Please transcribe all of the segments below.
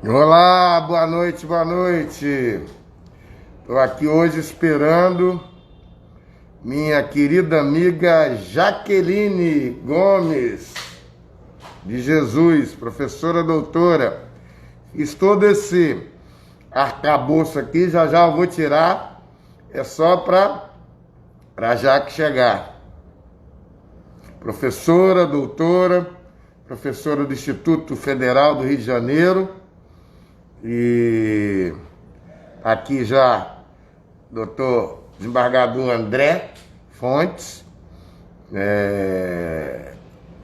Olá, boa noite, boa noite. Estou aqui hoje esperando minha querida amiga Jaqueline Gomes de Jesus, professora doutora. Fiz todo esse arcabouço aqui, já já eu vou tirar, é só para Jaque chegar. Professora, doutora, professora do Instituto Federal do Rio de Janeiro e aqui já doutor desembargador André Fontes,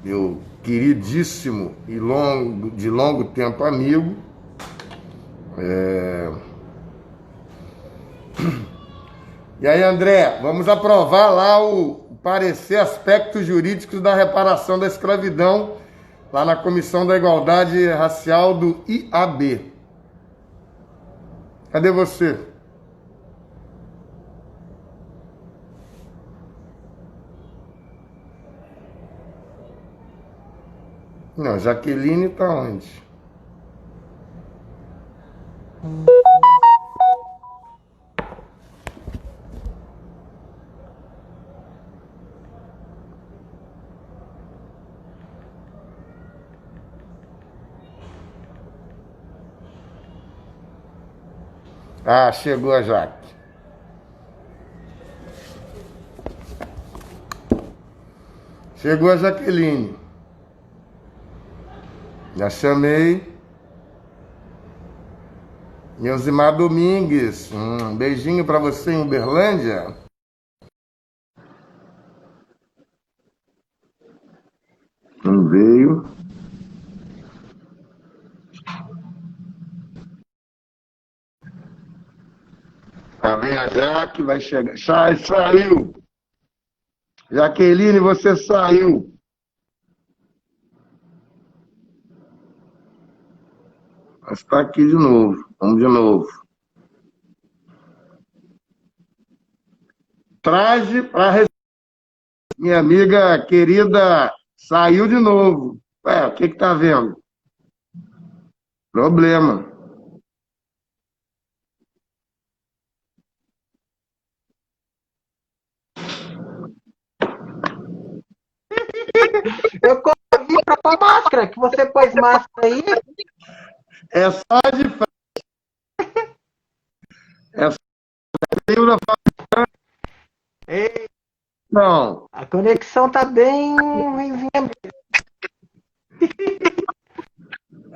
meu queridíssimo e de longo tempo amigo. E aí, André, vamos aprovar lá o parecer aspectos jurídicos da reparação da escravidão lá na Comissão da Igualdade Racial do IAB. Cadê você? Não, Jaqueline tá onde? Ah, chegou a Jaque. Chegou a Jaqueline. Já chamei. Elzimar Domingues, um beijinho para você em Uberlândia. Não veio. Tá vendo a Jaque, vai chegar. Saiu. Jaqueline, você saiu. Mas está aqui de novo. Vamos de novo. Traje para minha amiga querida saiu de novo. Ué, o que tá vendo? Problema. Eu corri pra pôr máscara, que você pôs máscara aí. É só de frente. É só de Ei, não. a conexão tá bem ruimzinha.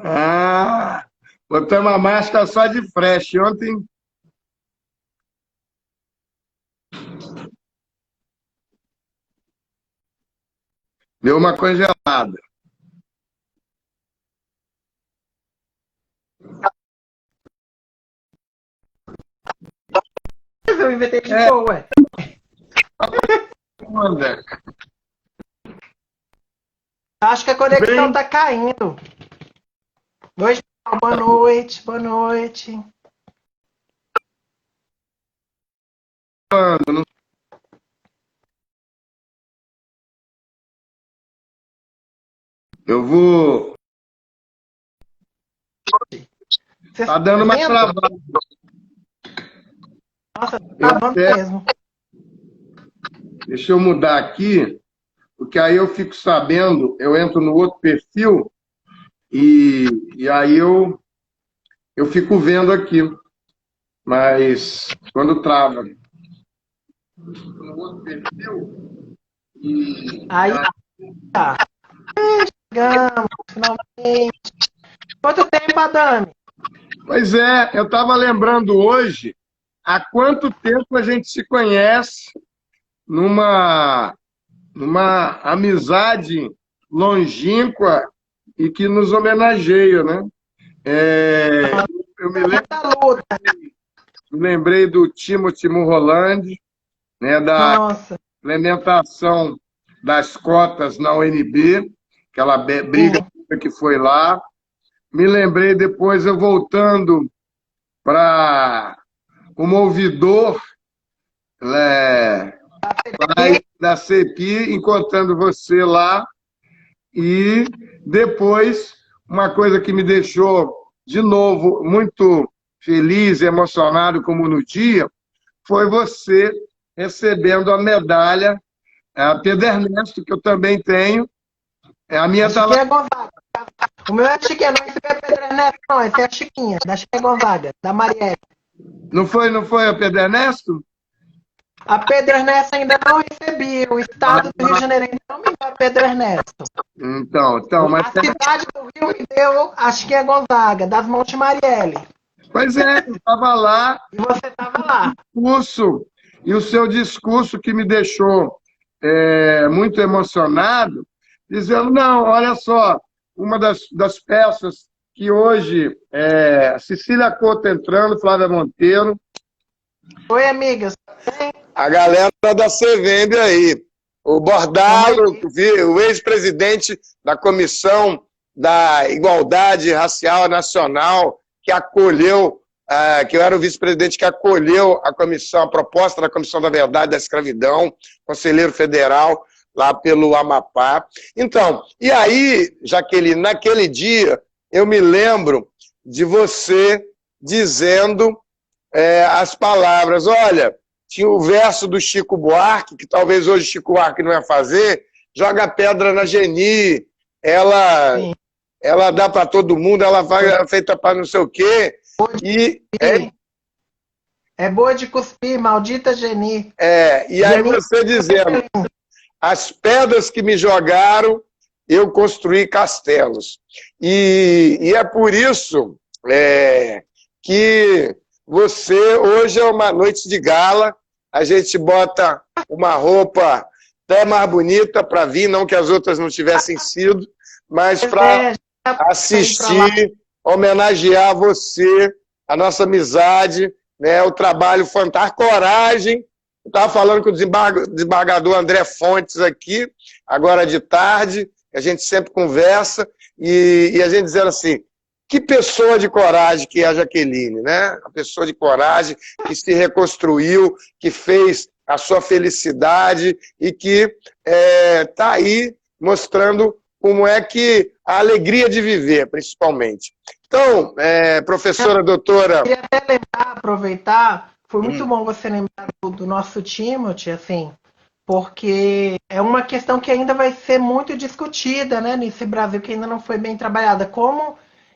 Ah, botei uma máscara só de fresh. Ontem deu uma congelada. Eu inventei de show, ué. André. Acho que a conexão Bem, tá caindo. Oi, pessoal, boa noite, boa noite. eu vou. Você Tá está dando uma vendo? travada. Nossa, tá Eu travando até, mesmo. deixa eu mudar aqui, porque aí eu fico sabendo, eu entro no outro perfil e aí eu fico vendo aqui. Mas quando trava no outro perfil Aí tá. Chegamos, finalmente. Quanto tempo, Adame? Pois é, eu estava lembrando hoje há quanto tempo a gente se conhece numa amizade longínqua e que nos homenageia, né? É, eu Muita luta. me lembrei do Timothy Mulholland, né, da Nossa. implementação das cotas na UNB, aquela briga que foi lá. Me lembrei depois, eu voltando para como ouvidor da CEPI, encontrando você lá. E depois, uma coisa que me deixou de novo, muito feliz, emocionado como no dia, foi você recebendo a medalha, a Pedro Ernesto, que eu também tenho. A minha A está lá. Chiquinha Gonzaga. O meu é Chiquinha, não, esse é Pedro Ernesto, não, esse é a Chiquinha, da Chiquinha Gonzaga, da Marielle. Não foi a Pedro Ernesto? A Pedro Ernesto ainda não recebi, o estado do Rio de Janeiro ainda não me deu a Pedro Ernesto. Então, mas A cidade do Rio me deu a Chiquinha Gonzaga, das Monte Marielle. pois é, eu estava lá, E você estava lá. discurso, e o seu discurso que me deixou muito emocionado, dizendo, não, olha só, uma das peças que hoje Cecília Couto entrando, Flávia Monteiro. Oi, amigas. A galera da Cevende aí. O Bordalo, o ex-presidente da Comissão da Igualdade Racial Nacional, que acolheu, que eu era o vice-presidente que acolheu a comissão, a proposta da Comissão da Verdade e da Escravidão, conselheiro federal, lá pelo Amapá. Então, e aí, Jaqueline, naquele dia, eu me lembro de você dizendo as palavras, olha, tinha o verso do Chico Buarque, que talvez hoje Chico Buarque não ia fazer, joga pedra na Geni, ela dá para todo mundo, ela vai feita para não sei o quê. É boa de cuspir, maldita Geni. E aí você dizendo, as pedras que me jogaram, eu construí castelos. E é por isso que você, hoje é uma noite de gala, a gente bota uma roupa até mais bonita para vir, não que as outras não tivessem sido, mas para assistir, homenagear você, a nossa amizade, né, o trabalho fantástico, coragem. Eu estava falando com o desembargador André Fontes aqui, agora de tarde, a gente sempre conversa, e a gente dizendo assim, que pessoa de coragem que é a Jaqueline, né? A pessoa de coragem que se reconstruiu, que fez a sua felicidade e que está aí mostrando como é que a alegria de viver, principalmente. Então, professora, doutora... Eu queria até lembrar, aproveitar, foi muito bom você lembrar do nosso Timothy, assim, porque é uma questão que ainda vai ser muito discutida, né, nesse Brasil, que ainda não foi bem trabalhada,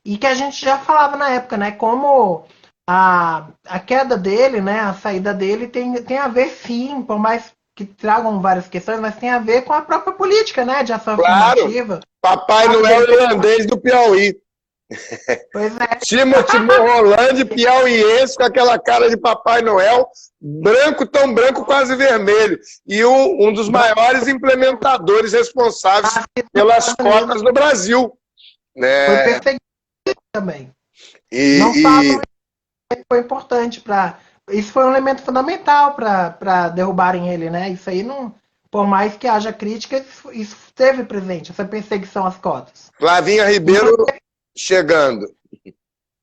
e que a gente já falava na época, né? Como a queda dele, né? A saída dele tem a ver, sim, por mais que tragam várias questões, mas tem a ver com a própria política, né? De ação afirmativa. Papai Noel irlandês do Piauí. Pois é. Timothy Mulholland, piauiense, com aquela cara de Papai Noel, branco, tão branco, quase vermelho. E um dos maiores implementadores responsáveis pelas cotas no Brasil. Né? Foi perseguido também. Não falam, foi importante para. Isso foi um elemento fundamental para derrubarem ele, né? Isso aí não. Por mais que haja crítica, isso esteve presente, essa perseguição às cotas. Flavinha Ribeiro chegando.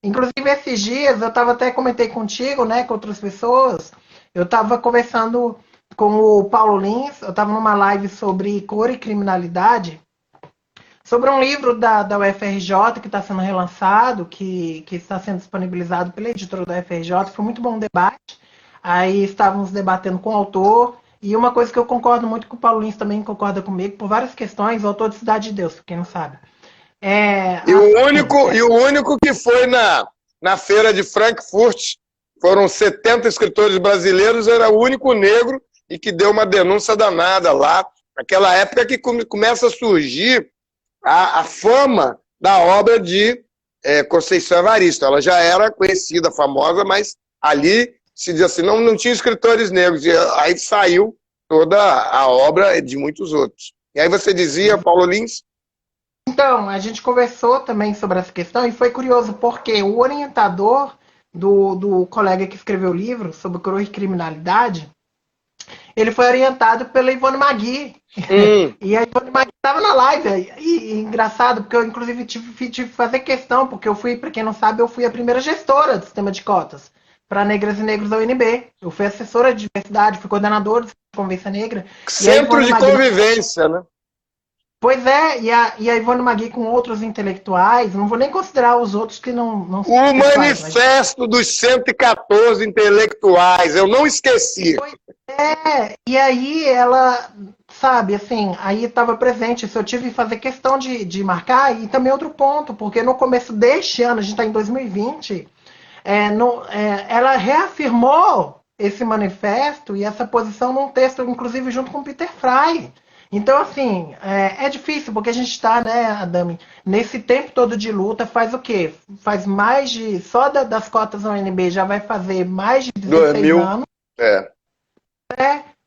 Inclusive, esses dias, até comentei contigo, né, com outras pessoas, eu estava conversando com o Paulo Lins, eu estava numa live sobre cor e criminalidade, sobre um livro da UFRJ que está sendo relançado, que está sendo disponibilizado pela editora da UFRJ. Foi muito bom o debate. Aí estávamos debatendo com o autor. E uma coisa que eu concordo muito, que o Paulo Lins também concorda comigo, por várias questões, o autor de Cidade de Deus, para quem não sabe. E o único que foi na feira de Frankfurt, foram 70 escritores brasileiros, era o único negro e que deu uma denúncia danada lá. Naquela época que começa a surgir a fama da obra de Conceição Evaristo. Ela já era conhecida, famosa, mas ali se diz assim, não tinha escritores negros. E aí saiu toda a obra de muitos outros. E aí você dizia, Paulo Lins? Então, a gente conversou também sobre essa questão e foi curioso, porque o orientador do colega que escreveu o livro sobre cor e criminalidade, ele foi orientado pela Ivone Magui. E a Ivone Magui estava na live. E engraçado, porque eu, inclusive, tive que fazer questão, porque eu fui, para quem não sabe, eu fui a primeira gestora do sistema de cotas para negras e negros da UNB. Eu fui assessora de diversidade, fui coordenadora da Convivência Negra. Centro de convivência, né? Pois é, e a Ivone Magui com outros intelectuais, não vou nem considerar os outros que não são O intelectuais, manifesto dos 114 intelectuais, eu não esqueci. Pois é, e aí ela, sabe, assim, aí estava presente, isso eu tive que fazer questão de marcar, e também outro ponto, porque no começo deste ano, a gente está em 2020, ela reafirmou esse manifesto e essa posição num texto, inclusive junto com Peter Fry. Então, assim, é difícil, porque a gente está, né, Adami, nesse tempo todo de luta, faz o quê? Faz mais de, só das cotas ONB já vai fazer mais de 16 2000, anos, é.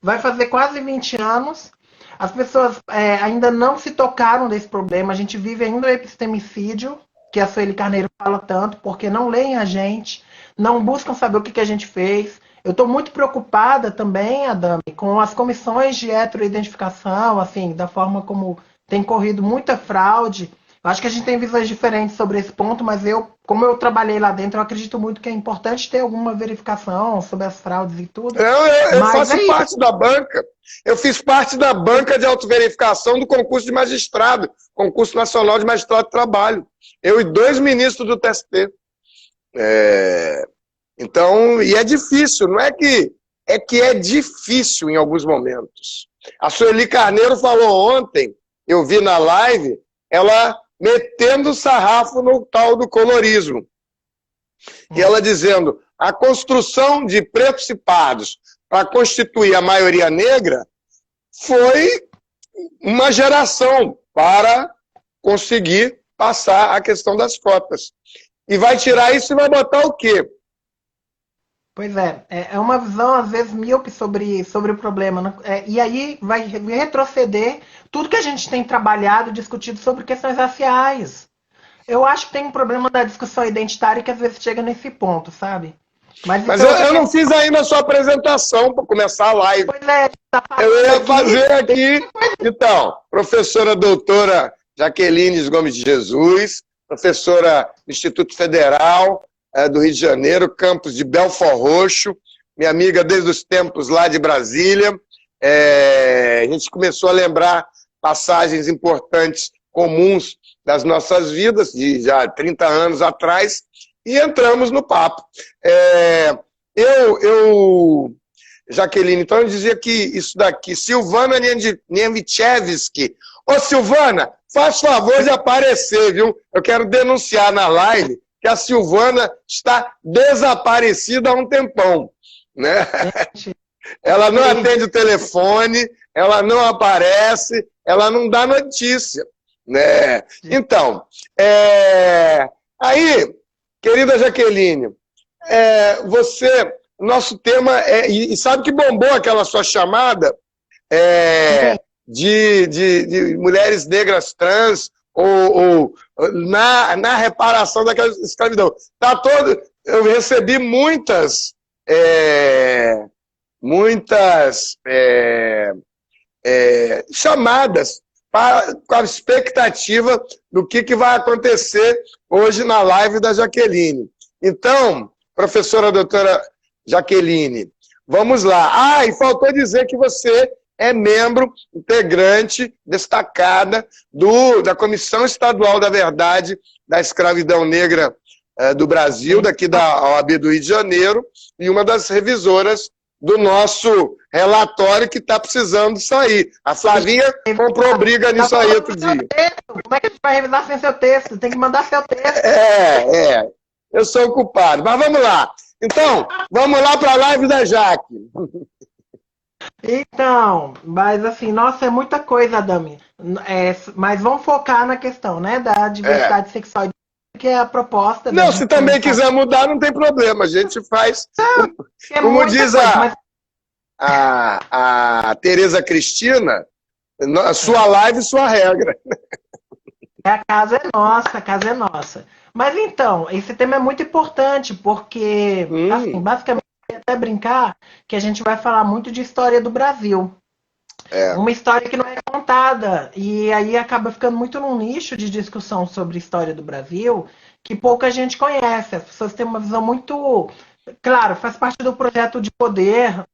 vai fazer quase 20 anos. As pessoas ainda não se tocaram desse problema, a gente vive ainda o epistemicídio, que a Sueli Carneiro fala tanto, porque não leem a gente, não buscam saber o que a gente fez. Eu estou muito preocupada também, Adami, com as comissões de heteroidentificação, assim, da forma como tem corrido muita fraude. Eu acho que a gente tem visões diferentes sobre esse ponto, mas como eu trabalhei lá dentro, eu acredito muito que é importante ter alguma verificação sobre as fraudes e tudo. Eu faço parte da banca. Eu fiz parte da banca de autoverificação do concurso de magistrado, concurso nacional de magistrado de trabalho. Eu e 2 ministros do TST. Então, e é difícil, não é que é difícil em alguns momentos. A Sueli Carneiro falou ontem, eu vi na live, ela metendo o sarrafo no tal do colorismo. E ela dizendo, a construção de pretos e pardos para constituir a maioria negra foi uma geração para conseguir passar a questão das cotas. E vai tirar isso e vai botar o quê? Pois é uma visão, às vezes, míope sobre o problema. Né? E aí vai retroceder tudo que a gente tem trabalhado, discutido sobre questões raciais. Eu acho que tem um problema da discussão identitária que às vezes chega nesse ponto, sabe? Mas então, eu não fiz ainda a sua apresentação para começar a live. Pois é, tá eu ia fazer aqui. Então, professora doutora Jaqueline Gomes de Jesus, professora do Instituto Federal do Rio de Janeiro, campus de Belford Roxo, minha amiga desde os tempos lá de Brasília. A gente começou a lembrar passagens importantes, comuns das nossas vidas, de já 30 anos atrás, e entramos no papo. Jaqueline, então eu dizia que isso daqui, Silvana Niemichevski. Ô Silvana, faz favor de aparecer, viu? Eu quero denunciar na live que a Silvana está desaparecida há um tempão, né? Ela não atende o telefone, ela não aparece, ela não dá notícia, né? Então, aí, querida Jaqueline, nosso tema e sabe que bombou aquela sua chamada de mulheres negras trans ou na reparação daquela escravidão. Eu recebi muitas chamadas com a expectativa do que vai acontecer hoje na live da Jaqueline. Então, professora doutora Jaqueline, vamos lá. E faltou dizer que você é membro, integrante, destacada da Comissão Estadual da Verdade da Escravidão Negra do Brasil, daqui da OAB do Rio de Janeiro, e uma das revisoras do nosso relatório que está precisando sair. A Flavinha comprou briga nisso aí outro dia. Como é que a gente vai revisar sem seu texto? Tem que mandar seu texto. Eu sou ocupado. Mas vamos lá. Então, vamos lá para a live da Jaque. Então, mas assim, nossa, é muita coisa, Adami. Mas vamos focar na questão, né, da diversidade sexual, que é a proposta. Não, se também quiser mudar, não tem problema. A gente faz. Como diz a Tereza Cristina, sua live, sua regra. A casa é nossa, a casa é nossa. Mas então, esse tema é muito importante, porque, assim, basicamente, até brincar que a gente vai falar muito de história do Brasil. Uma história que não é contada. E aí acaba ficando muito num nicho de discussão sobre história do Brasil que pouca gente conhece. As pessoas têm uma visão muito... Claro, faz parte do projeto de poder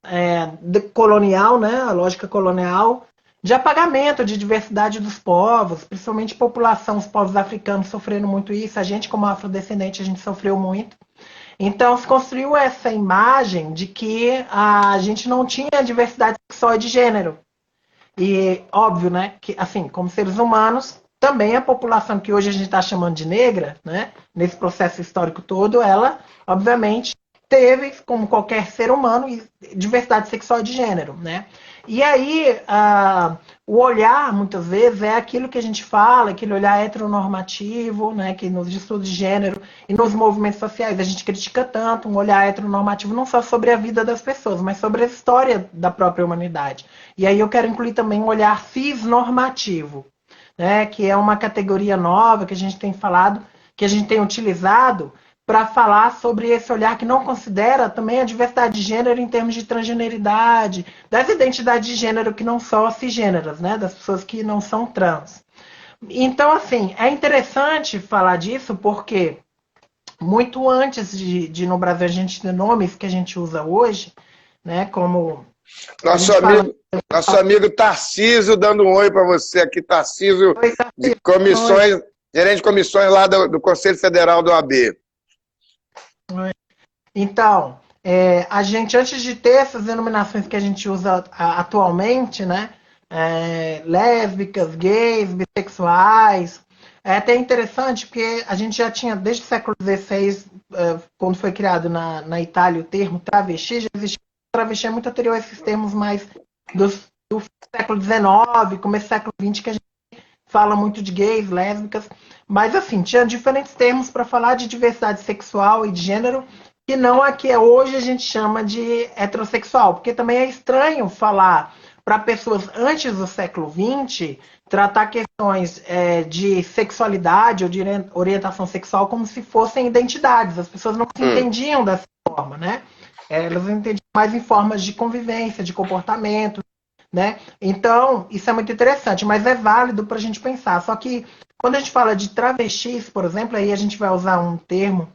colonial, né? A lógica colonial, de apagamento de diversidade dos povos, principalmente população, os povos africanos sofrendo muito isso, a gente como afrodescendente a gente sofreu muito. Então se construiu essa imagem de que a gente não tinha diversidade sexual e de gênero. E óbvio, né, que assim, como seres humanos, também a população que hoje a gente está chamando de negra, né, nesse processo histórico todo, ela, obviamente, teve, como qualquer ser humano, diversidade sexual e de gênero, né? E aí, o olhar, muitas vezes, é aquilo que a gente fala, aquele olhar heteronormativo, né, que nos estudos de gênero e nos movimentos sociais a gente critica tanto, um olhar heteronormativo não só sobre a vida das pessoas, mas sobre a história da própria humanidade. E aí eu quero incluir também um olhar cisnormativo, né, que é uma categoria nova que a gente tem falado, que a gente tem utilizado para falar sobre esse olhar que não considera também a diversidade de gênero em termos de transgeneridade, das identidades de gênero que não são cisgêneras, né, das pessoas que não são trans. Então, assim, é interessante falar disso porque muito antes de no Brasil a gente ter nomes que a gente usa hoje, né, como... Nosso amigo Tarcísio dando um oi para você aqui, Tarcísio, de comissões, gerente de comissões lá do Conselho Federal do AB. Então, a gente, antes de ter essas denominações que a gente usa atualmente, né, lésbicas, gays, bissexuais, é até interessante porque a gente já tinha, desde o século XVI, quando foi criado na Itália o termo travesti, já existia travesti é muito anterior a esses termos mais do século XIX, começo do século XX, que a gente fala muito de gays, lésbicas, mas assim, tinha diferentes termos para falar de diversidade sexual e de gênero, que não a que hoje a gente chama de heterossexual, porque também é estranho falar para pessoas antes do século XX, tratar questões de sexualidade ou de orientação sexual como se fossem identidades. As pessoas não se entendiam dessa forma, né? Elas entendiam mais em formas de convivência, de comportamento, né? Então, isso é muito interessante, mas é válido para a gente pensar. Só que quando a gente fala de travestis, por exemplo, aí a gente vai usar um termo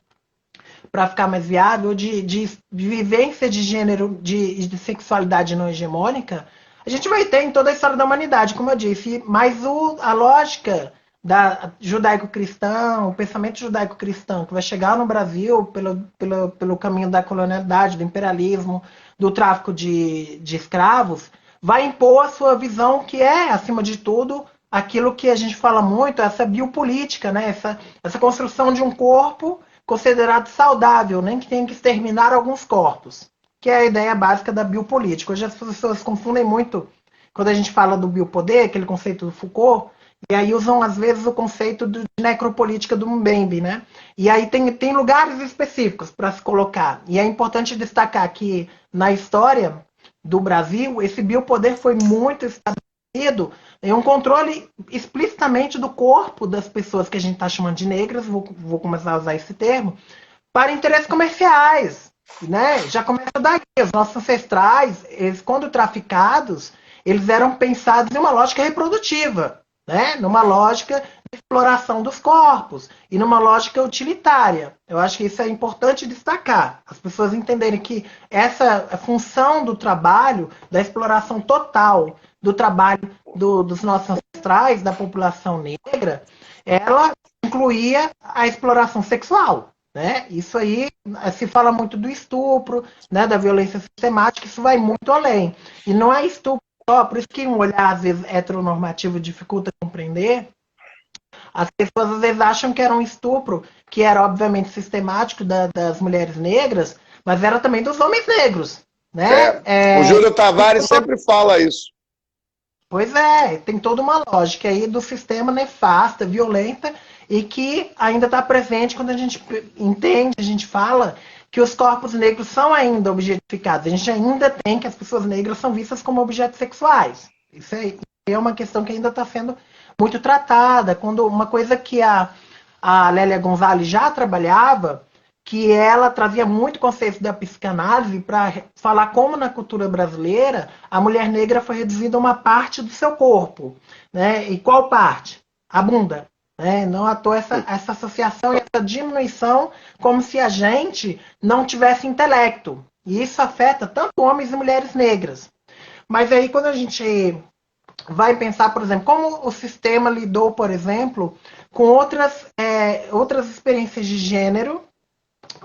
para ficar mais viável, de vivência de gênero, de sexualidade não hegemônica, a gente vai ter em toda a história da humanidade, como eu disse, mas a lógica da judaico-cristã, o pensamento judaico-cristão que vai chegar no Brasil pelo caminho da colonialidade, do imperialismo, do tráfico de escravos, vai impor a sua visão que é, acima de tudo, aquilo que a gente fala muito, essa biopolítica, né? essa construção de um corpo considerado saudável, nem que tenha que exterminar alguns corpos, que é a ideia básica da biopolítica. Hoje as pessoas confundem muito quando a gente fala do biopoder, aquele conceito do Foucault, e aí usam às vezes o conceito de necropolítica do Mbembe, né? E aí tem lugares específicos para se colocar. E é importante destacar que na história do Brasil, esse biopoder foi muito estabelecido em um controle explicitamente do corpo das pessoas que a gente está chamando de negras, vou começar a usar esse termo, para interesses comerciais. Né? Já começa daí. Os nossos ancestrais, eles, quando traficados, eles eram pensados em uma lógica reprodutiva, né? Numa lógica de exploração dos corpos e numa lógica utilitária. Eu acho que isso é importante destacar. As pessoas entenderem que essa função do trabalho, da exploração total do trabalho dos nossos ancestrais, da população negra, ela incluía a exploração sexual. Né? Isso aí se fala muito do estupro, né, da violência sistemática, isso vai muito além. E não é estupro só, por isso que um olhar, às vezes, heteronormativo dificulta compreender. As pessoas, às vezes, acham que era um estupro, que era, obviamente, sistemático das mulheres negras, mas era também dos homens negros. Né? O Júlio Tavares sempre fala isso. Pois é, tem toda uma lógica aí do sistema nefasta, violenta, e que ainda está presente quando a gente entende, a gente fala que os corpos negros são ainda objetificados. A gente ainda tem que as pessoas negras são vistas como objetos sexuais. Isso aí é uma questão que ainda está sendo muito tratada. Quando uma coisa que a Lélia Gonzalez já trabalhava, que ela trazia muito conceito da psicanálise para falar como na cultura brasileira a mulher negra foi reduzida a uma parte do seu corpo. Né? E qual parte? A bunda. Não à toa essa associação e essa diminuição como se a gente não tivesse intelecto. E isso afeta tanto homens e mulheres negras. Mas aí quando a gente vai pensar, por exemplo, como o sistema lidou, por exemplo, com outras experiências de gênero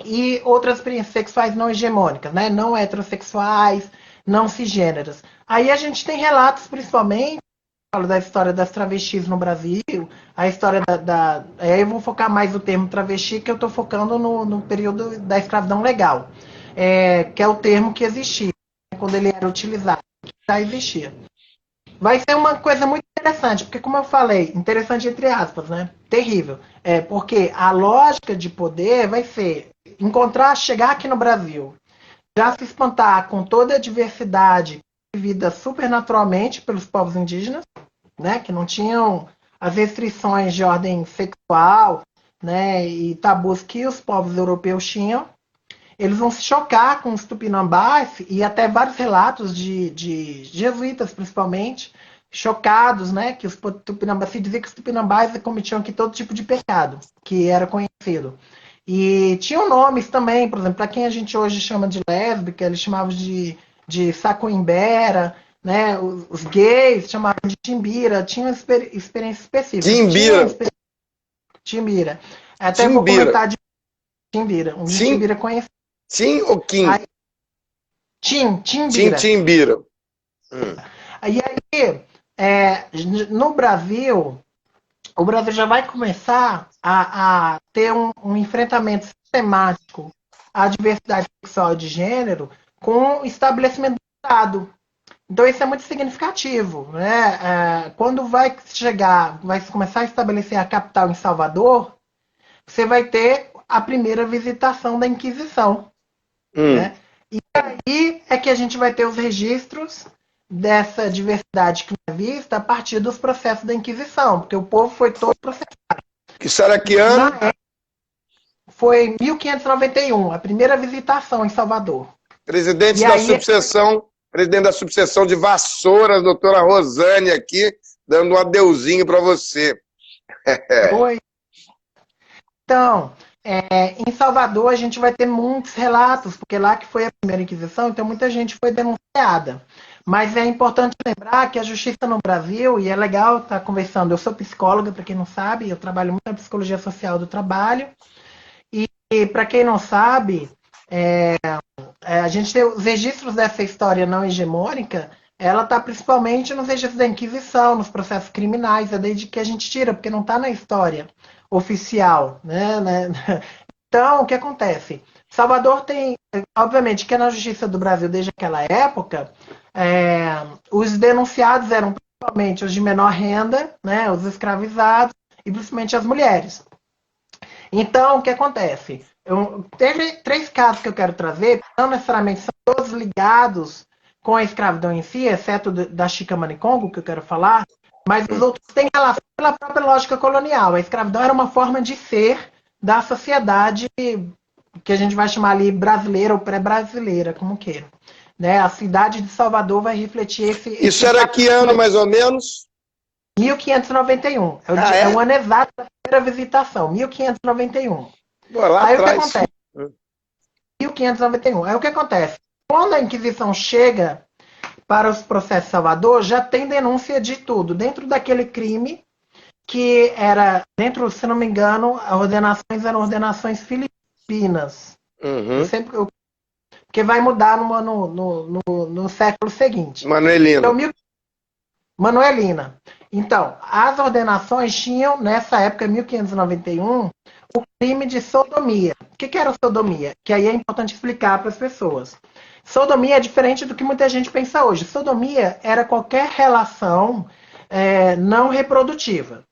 e outras experiências sexuais não hegemônicas, né? Não heterossexuais, não cisgêneras. Aí a gente tem relatos, principalmente, falo da história das travestis no Brasil, a história aí eu vou focar mais no termo travesti, que eu estou focando no período da escravidão legal, que é o termo que existia, quando ele era utilizado, que já existia. Vai ser uma coisa muito interessante, porque como eu falei, interessante entre aspas, né? Terrível. Porque a lógica de poder vai ser chegar aqui no Brasil, já se espantar com toda a diversidade vivida supernaturalmente pelos povos indígenas, né? Que não tinham as restrições de ordem sexual, né? E tabus que os povos europeus tinham. Eles vão se chocar com os tupinambás e até vários relatos de jesuítas, principalmente, chocados, né, que os tupinambás, se dizia que os tupinambás cometiam aqui todo tipo de pecado, que era conhecido. E tinham nomes também, por exemplo, para quem a gente hoje chama de lésbica, eles chamavam de sacoimbera, né, os gays chamavam de timbira, tinham experiência específica. Timbira. Até Timbira. vou comentar de Timbira, um de Timbira conhecido. Tim ou Kim? Timbira. Timbira. E aí, no Brasil, o Brasil já vai começar a ter um enfrentamento sistemático à diversidade sexual e de gênero com o estabelecimento do Estado. Então isso é muito significativo, né? Quando vai começar a estabelecer a capital em Salvador, você vai ter a primeira visitação da Inquisição. Né? E aí é que a gente vai ter os registros dessa diversidade que é vista a partir dos processos da Inquisição, porque o povo foi todo processado. Que será que ano? Foi 1591, a primeira visitação em Salvador. Presidente da subseção de Vassouras, doutora Rosane aqui, dando um adeuzinho para você. Oi. Então, em Salvador a gente vai ter muitos relatos, porque lá que foi a primeira Inquisição, então muita gente foi denunciada. Mas é importante lembrar que a justiça no Brasil, e é legal estar conversando, eu sou psicóloga, para quem não sabe, eu trabalho muito na psicologia social do trabalho, e para quem não sabe, a gente tem os registros dessa história não hegemônica, ela está principalmente nos registros da Inquisição, nos processos criminais, é daí de que a gente tira, porque não está na história oficial, né? Então, o que acontece? Salvador tem, obviamente, que é na justiça do Brasil desde aquela época, os denunciados eram principalmente os de menor renda, né? Os escravizados e principalmente as mulheres. Então, o que acontece? Teve 3 casos que eu quero trazer, não necessariamente são todos ligados com a escravidão em si, exceto da Chica Manicongo, que eu quero falar, mas os outros têm relação pela própria lógica colonial. A escravidão era uma forma de ser da sociedade que a gente vai chamar ali brasileira ou pré-brasileira, como queira. Né? A cidade de Salvador vai refletir esse... Isso era que ano, mais ou menos? 1591. É o ano exato da primeira visitação, 1591. Lá aí atrás. O que acontece? 1591. Aí o que acontece? Quando a Inquisição chega para os processos de Salvador, já tem denúncia de tudo. Dentro daquele crime que era, se não me engano, as ordenações eram ordenações filipinas. Porque vai mudar no século seguinte. Manuelina. Então, as ordenações tinham, nessa época, 1591, o crime de sodomia. O que era sodomia? Que aí é importante explicar para as pessoas. Sodomia é diferente do que muita gente pensa hoje. Sodomia era qualquer relação não reprodutiva.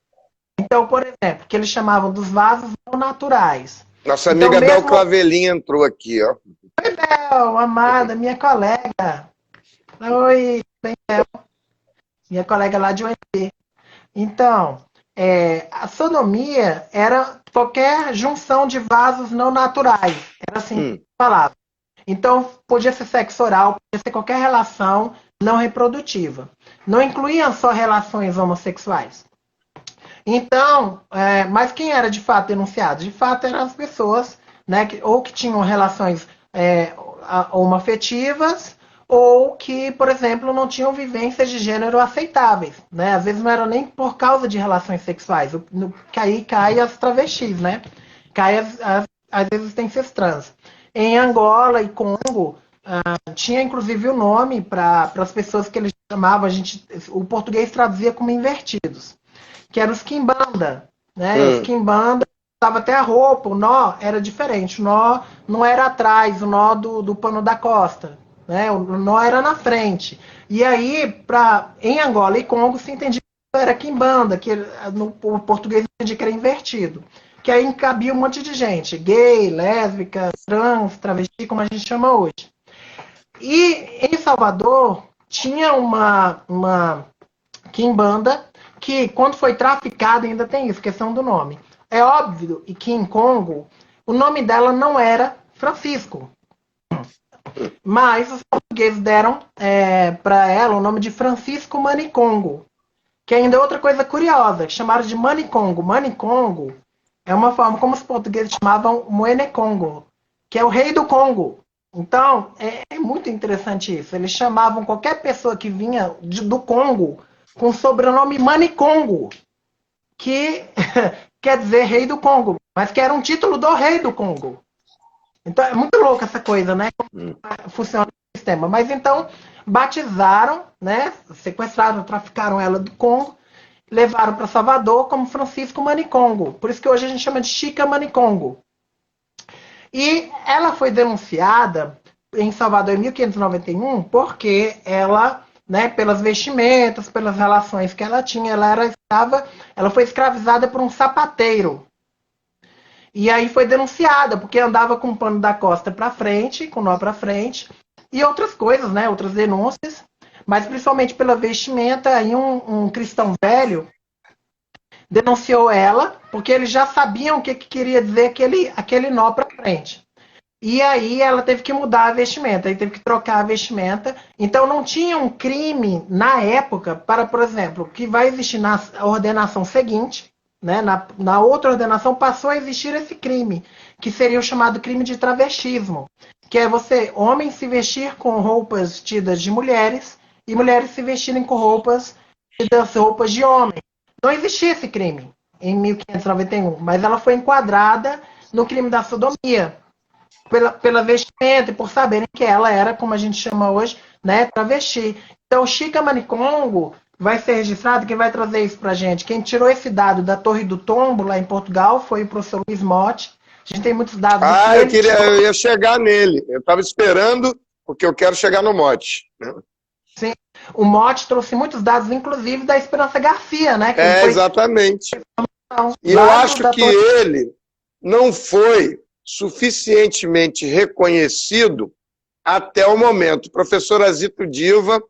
Então, por exemplo, que eles chamavam dos vasos não naturais. Nossa amiga Bel Clavelin entrou aqui, ó. Oi, Bel, amada, minha colega. Oi, Bel. Minha colega lá de UNB. Então, a sodomia era qualquer junção de vasos não naturais. Era assim que falava. Então, podia ser sexo oral, podia ser qualquer relação não reprodutiva. Não incluíam só relações homossexuais. Então, mas quem era de fato denunciado? De fato, eram as pessoas, né, ou que tinham relações homoafetivas, ou que, por exemplo, não tinham vivências de gênero aceitáveis, né? Às vezes não era nem por causa de relações sexuais, que aí cai as travestis, né? Cai as existências trans. Em Angola e Congo, tinha inclusive o nome para as pessoas que eles chamavam, o português traduzia como invertidos, que eram os quimbanda, né? Os quimbanda usava até a roupa, o nó era diferente, o nó não era atrás, o nó do pano da costa, né? O nó era na frente. E aí, em Angola e Congo, se entendia que era quimbanda, que no português entendia que era invertido. Que aí cabia um monte de gente, gay, lésbica, trans, travesti, como a gente chama hoje. E em Salvador tinha uma quimbanda que, quando foi traficada, ainda tem isso, questão do nome. É óbvio que em Congo o nome dela não era Francisco, mas os portugueses deram para ela o nome de Francisco Manicongo, que ainda é outra coisa curiosa, que chamaram de Manicongo. Manicongo é uma forma como os portugueses chamavam Moenecongo, que é o rei do Congo. Então, é muito interessante isso. Eles chamavam qualquer pessoa que vinha do Congo com o sobrenome Manicongo, que quer dizer rei do Congo, mas que era um título do rei do Congo. Então, é muito louco essa coisa, né? Como funciona o sistema. Mas então, batizaram, né? Sequestraram, traficaram ela do Congo, levaram para Salvador como Francisco Manicongo. Por isso que hoje a gente chama de Chica Manicongo. E ela foi denunciada em Salvador em 1591 porque ela, né, pelas vestimentas, pelas relações que ela tinha, ela foi escravizada por um sapateiro. E aí foi denunciada porque andava com o pano da costa para frente, com o nó para frente, e outras coisas, né, outras denúncias, mas principalmente pela vestimenta. Aí um cristão velho denunciou ela, porque eles já sabiam o que queria dizer aquele nó para frente. E aí ela teve que mudar a vestimenta, aí teve que trocar a vestimenta. Então não tinha um crime na época para, por exemplo, que vai existir na ordenação seguinte, né? Na outra ordenação passou a existir esse crime, que seria o chamado crime de travestismo, que é homens se vestir com roupas tidas de mulheres e mulheres se vestirem com roupas de homem. Não existia esse crime em 1591, mas ela foi enquadrada no crime da sodomia, pela vestimenta e por saberem que ela era, como a gente chama hoje, né, travesti. Então, Chica Manicongo vai ser registrado. Quem vai trazer isso pra gente? Quem tirou esse dado da Torre do Tombo, lá em Portugal, foi o professor Luiz Motti. A gente tem muitos dados. Eu ia chegar nele. Eu estava esperando, porque eu quero chegar no Motti. Sim. O Motti trouxe muitos dados, inclusive da Esperança Garcia, né? Exatamente. E eu acho que ele não foi suficientemente reconhecido até o momento. O professor Azito Diva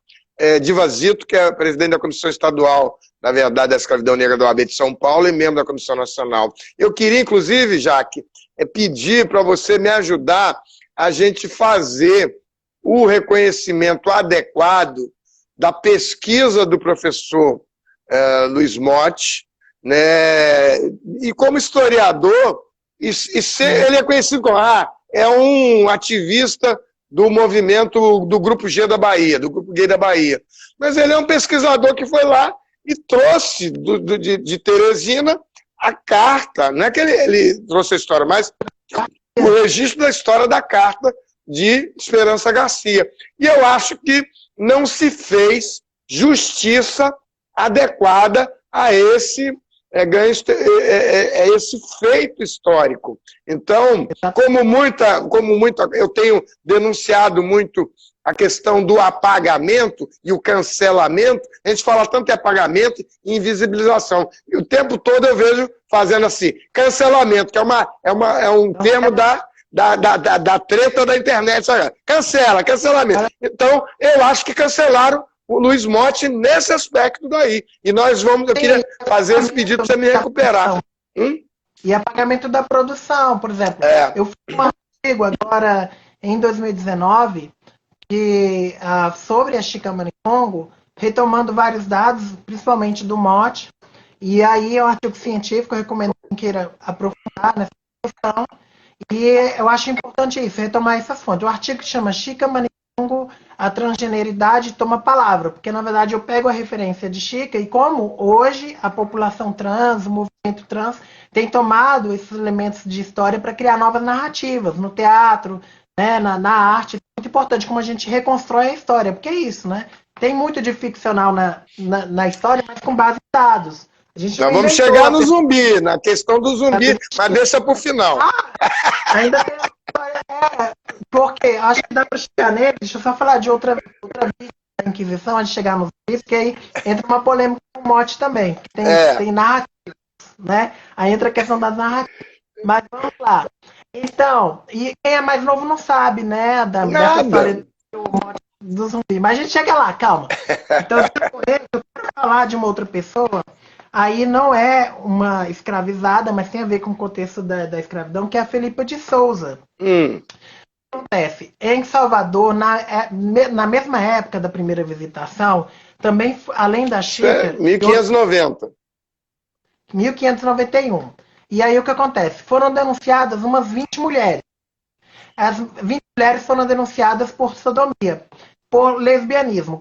Zito, que é presidente da Comissão Estadual, na verdade, da Escravidão Negra da OAB de São Paulo e membro da Comissão Nacional. Eu queria, inclusive, Jaque, pedir para você me ajudar a gente fazer o reconhecimento adequado da pesquisa do professor Luiz Motti, né? E como historiador, ele é conhecido como é um ativista do movimento do Grupo G da Bahia, do Grupo Gay da Bahia. Mas ele é um pesquisador que foi lá e trouxe de Teresina a carta. Não é que ele trouxe a história, mas o registro da história da carta de Esperança Garcia. E eu acho que não se fez justiça adequada a esse esse feito histórico. Então, eu tenho denunciado muito a questão do apagamento e o cancelamento. A gente fala tanto em apagamento e invisibilização. E o tempo todo eu vejo fazendo assim, cancelamento, que é um termo da treta da internet. Sabe? Cancelamento. Então, eu acho que cancelaram o Luiz Motti nesse aspecto daí. E eu queria fazer esse pedido para você me recuperar. E apagamento da produção, por exemplo. Eu fiz um artigo agora, em 2019, sobre a Chica Manicongo, retomando vários dados, principalmente do Motti. E aí é um artigo científico, eu recomendo quem queira aprofundar nessa questão. E eu acho importante isso, retomar essas fontes. O artigo chama Chica Manicongo, a transgeneridade toma palavra, porque na verdade eu pego a referência de Chica e como hoje a população trans, o movimento trans tem tomado esses elementos de história para criar novas narrativas no teatro, né, na arte. É muito importante como a gente reconstrói a história, porque é isso, né? Tem muito de ficcional na história, mas com base em dados. A gente Nós não vamos inventou chegar a no zumbi, na questão do zumbi, mas deixa para o final. ainda tem uma história, porque acho que dá para chegar nele. Deixa eu só falar de outra vítima da Inquisição, antes de chegar nos vídeos, que aí entra uma polêmica com o mote também, que tem narrativas, né? Aí entra a questão das narrativas. Mas vamos lá. Então, e quem é mais novo não sabe, né, dessa história do zumbi. Mas a gente chega lá, calma. Então, eu quero falar de uma outra pessoa. Aí não é uma escravizada, mas tem a ver com o contexto da escravidão, que é a Felipa de Souza. O que acontece? Em Salvador, na mesma época da primeira visitação, também, além da Chica... 1590. 1591. E aí o que acontece? Foram denunciadas umas 20 mulheres. As 20 mulheres foram denunciadas por sodomia, por lesbianismo.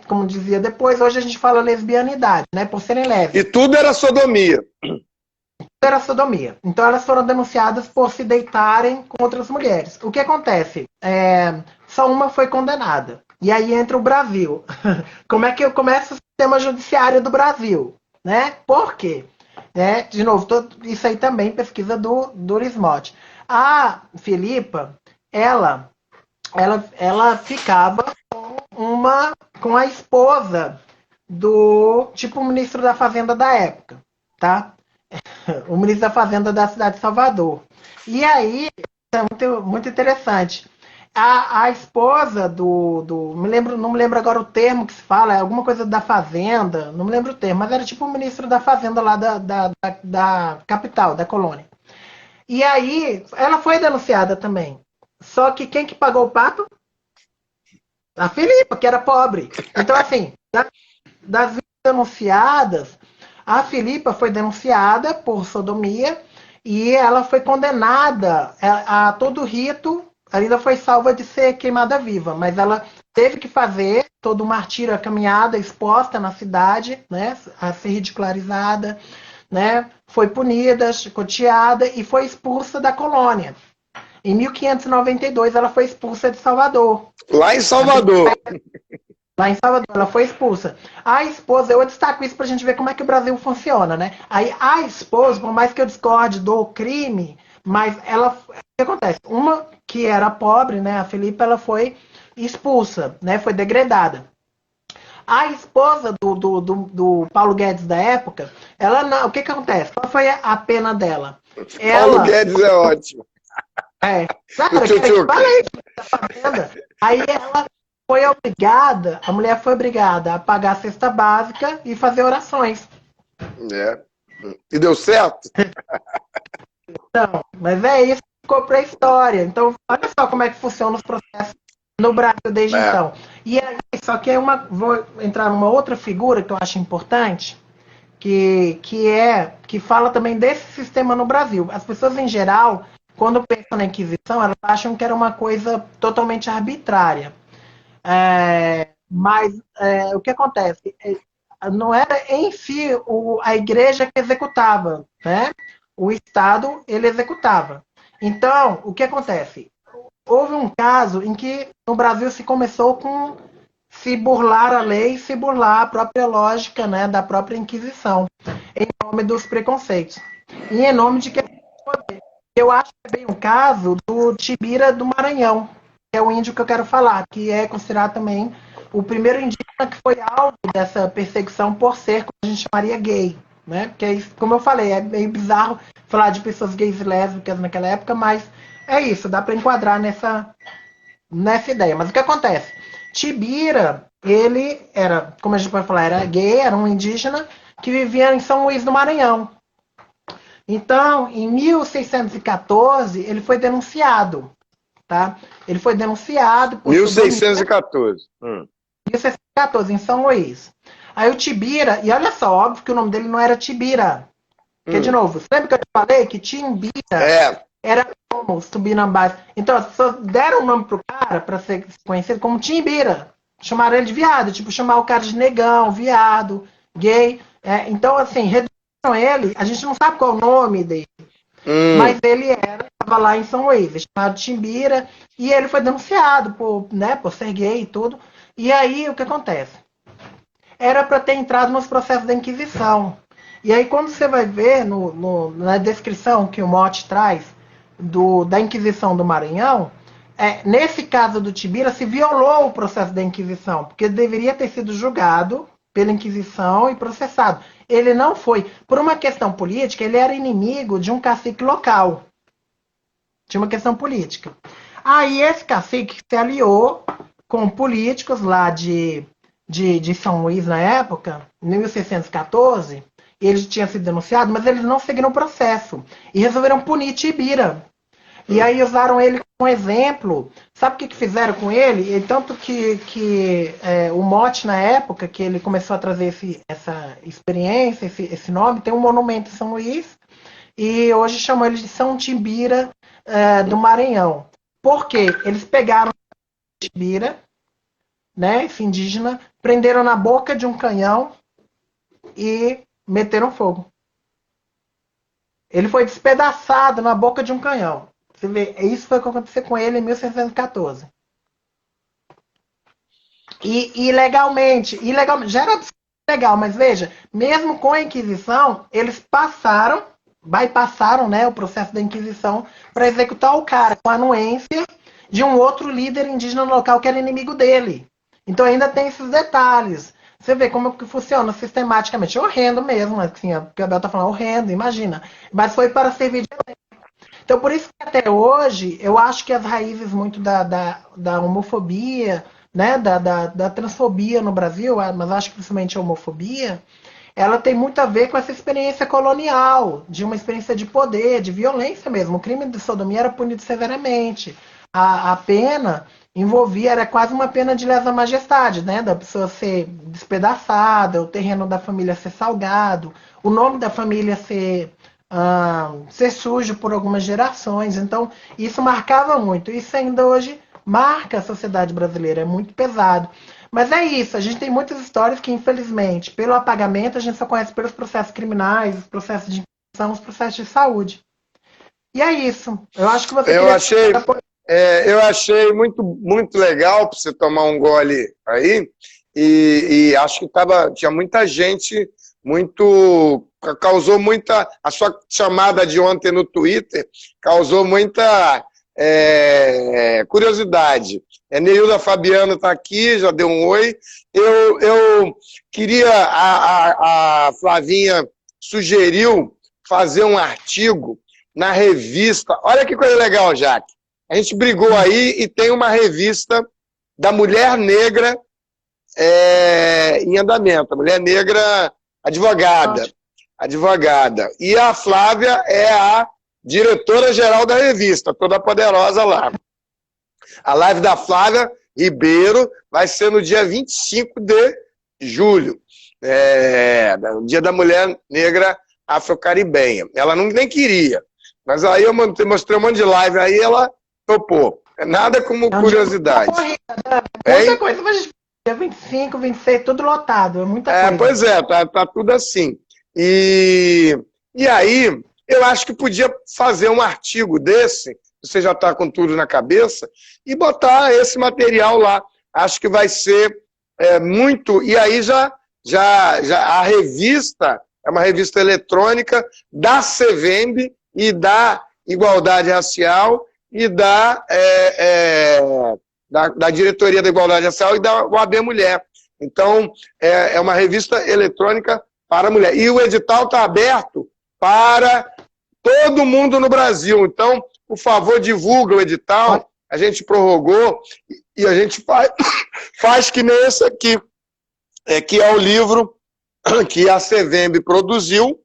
Como dizia depois, hoje a gente fala lesbianidade, né? Por serem lésbicas. E tudo era sodomia. Tudo era sodomia. Então elas foram denunciadas por se deitarem com outras mulheres. O que acontece? Só uma foi condenada. E aí entra o Brasil. Como é que começa o sistema judiciário do Brasil? Né? Por quê? De novo, isso aí também pesquisa do Lismotti. A Filipa, ela ficava com a esposa do tipo ministro da Fazenda da época, tá? O ministro da Fazenda da cidade de Salvador. E aí, é muito, muito interessante. A esposa não me lembro agora o termo que se fala, é alguma coisa da Fazenda, não me lembro o termo, mas era tipo o ministro da Fazenda lá da capital, da colônia. E aí, ela foi denunciada também. Só que quem que pagou o pato? A Filipa, que era pobre. Então, assim, das denunciadas, a Filipa foi denunciada por sodomia e ela foi condenada a todo rito. Ainda foi salva de ser queimada viva, mas ela teve que fazer todo o martírio, a caminhada exposta na cidade, né, a ser ridicularizada, né, foi punida, chicoteada e foi expulsa da colônia. Em 1592 ela foi expulsa de Salvador. Lá em Salvador. Lá em Salvador, ela foi expulsa. A esposa, eu destaco isso pra gente ver como é que o Brasil funciona, né? Aí a esposa, por mais que eu discorde do crime, mas ela, o que acontece? Uma que era pobre, né, a Felipe, ela foi expulsa, né, foi degradada. A esposa do Paulo Guedes da época, ela não, o que acontece? Qual foi a pena dela? Paulo Guedes é ótimo. Sabe, aí ela foi obrigada, a mulher foi obrigada a pagar a cesta básica e fazer orações. E deu certo? Então, mas é isso que ficou para a história. Então, olha só como é que funcionam os processos no Brasil desde então. E aí, só que vou entrar numa outra figura que eu acho importante, que fala também desse sistema no Brasil. As pessoas, em geral, quando pensam na Inquisição, elas acham que era uma coisa totalmente arbitrária. Mas o que acontece? Não era em si a igreja que executava, né? O Estado, ele executava. Então, o que acontece? Houve um caso em que no Brasil se começou com se burlar a lei, se burlar a própria lógica, né, da própria Inquisição, em nome dos preconceitos. E em nome de que poder. Eu acho que é bem o caso do Tibira do Maranhão, que é o índio que eu quero falar, que é considerado também o primeiro indígena que foi alvo dessa perseguição por ser, como a gente chamaria, gay. Né? Porque, como eu falei, é meio bizarro falar de pessoas gays e lésbicas naquela época, mas é isso, dá para enquadrar nessa ideia. Mas o que acontece? Tibira, ele era, como a gente pode falar, era gay, era um indígena que vivia em São Luís do Maranhão. Então, em 1614, ele foi denunciado. Tá? Ele foi denunciado por 1614. 1614, em São Luís. Aí o Tibira, e olha só, óbvio que o nome dele não era Tibira. Porque, de novo, você lembra que eu te falei que Timbira era como os tupinambás. Então as pessoas deram o nome pro cara para ser conhecido como Timbira. Chamaram ele de viado, tipo, chamar o cara de negão, viado, gay. Então, assim, reduziram ele, a gente não sabe qual é o nome dele. Mas ele estava lá em São Luís, chamado Timbira, e ele foi denunciado por ser gay e tudo. E aí, o que acontece? Era para ter entrado nos processos da Inquisição. E aí, quando você vai ver na descrição que o Mote traz da Inquisição do Maranhão, nesse caso do Timbira, se violou o processo da Inquisição, porque ele deveria ter sido julgado pela Inquisição e processado. Ele não foi. Por uma questão política, ele era inimigo de um cacique local. Tinha uma questão política. Aí esse cacique se aliou com políticos lá de São Luís na época, em 1614, e ele tinha sido denunciado, mas eles não seguiram o processo. E resolveram punir Timbira. E aí usaram ele como exemplo. Sabe o que fizeram com ele? E tanto que o Mote, na época, que ele começou a trazer essa experiência, esse nome, tem um monumento em São Luís, e hoje chamam ele de São Timbira do Maranhão. Por quê? Eles pegaram Timbira, né, esse indígena, prenderam na boca de um canhão e meteram fogo. Ele foi despedaçado na boca de um canhão. Você vê, isso foi o que aconteceu com ele em 1614. E legalmente, já era legal, mas veja, mesmo com a Inquisição, eles bypassaram, né, o processo da Inquisição para executar o cara com a anuência de um outro líder indígena local que era inimigo dele. Então ainda tem esses detalhes. Você vê como que funciona sistematicamente. Horrendo mesmo, assim, o que a Bel está falando, horrendo, imagina. Mas foi para servir de exemplo. Então, por isso que até hoje, eu acho que as raízes muito da homofobia, né, da transfobia no Brasil, mas acho que principalmente a homofobia, ela tem muito a ver com essa experiência colonial, de uma experiência de poder, de violência mesmo. O crime de sodomia era punido severamente. A pena envolvia, era quase uma pena de lesa majestade, né, da pessoa ser despedaçada, o terreno da família ser salgado, o nome da família ser sujo por algumas gerações. Então, isso marcava muito. Isso ainda hoje marca a sociedade brasileira, é muito pesado. Mas é isso, a gente tem muitas histórias que, infelizmente, pelo apagamento, a gente só conhece pelos processos criminais, os processos de inquisição, os processos de saúde. E é isso. Eu acho que você... Eu achei muito, muito legal para você tomar um gole aí, e acho que tinha muita gente, causou muita... A sua chamada de ontem no Twitter causou muita curiosidade. Neilda Fabiano está aqui, já deu um oi. Eu queria... A Flavinha sugeriu fazer um artigo na revista. Olha que coisa legal, Jaque. A gente brigou aí e tem uma revista da Mulher Negra em andamento. A Mulher Negra advogada. E a Flávia é a diretora-geral da revista, toda poderosa lá. A live da Flávia Ribeiro vai ser no dia 25 de julho, o Dia da Mulher Negra Afro-Caribenha. Ela nem queria, mas aí eu mostrei um monte de live, aí ela topou. Nada como curiosidade. Muita coisa, mas dia 25, 26, tudo lotado, é muita coisa. Pois é, tá tudo assim. E aí, eu acho que podia fazer um artigo desse, você já está com tudo na cabeça, e botar esse material lá. Acho que vai ser muito... E aí já a revista é uma revista eletrônica da CVEMB e da Igualdade Racial e da Diretoria da Igualdade Racial e da OAB Mulher. Então, é uma revista eletrônica para a mulher. E o edital está aberto para todo mundo no Brasil. Então, por favor, divulga o edital. A gente prorrogou e a gente faz que nem esse aqui, que é o livro que a CVEMB produziu